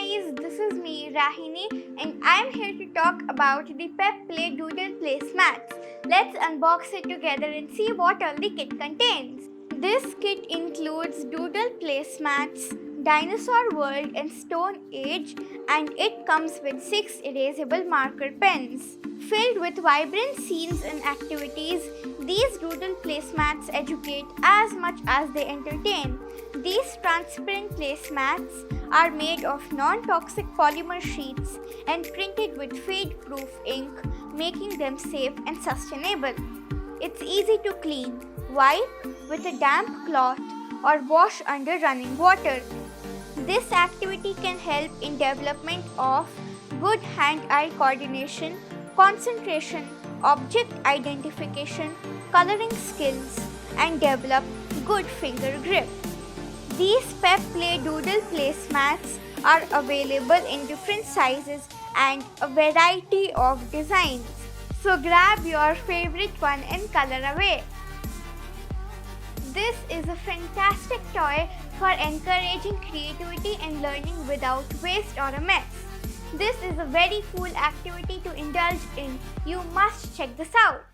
guys, this is me Rahini and I am here to talk about the PepPlay Doodle Placemats. Let's unbox it together and see what all the kit contains. This kit includes Doodle Placemats, Dinosaur World and Stone Age, and it comes with 6 erasable marker pens. Filled with vibrant scenes and activities, these doodle placemats educate as much as they entertain. These transparent placemats are made of non-toxic polymer sheets and printed with fade-proof ink, making them safe and sustainable. It's easy to clean, wipe with a damp cloth or wash under running water. This activity can help in development of good hand-eye coordination, concentration, object identification, coloring skills, and develop good finger grip. These PepPlay Doodle Placemats are available in different sizes and a variety of designs. So grab your favorite one and color away. This is a fantastic toy for encouraging creativity and learning without waste or a mess. This is a very cool activity to indulge in. You must check this out.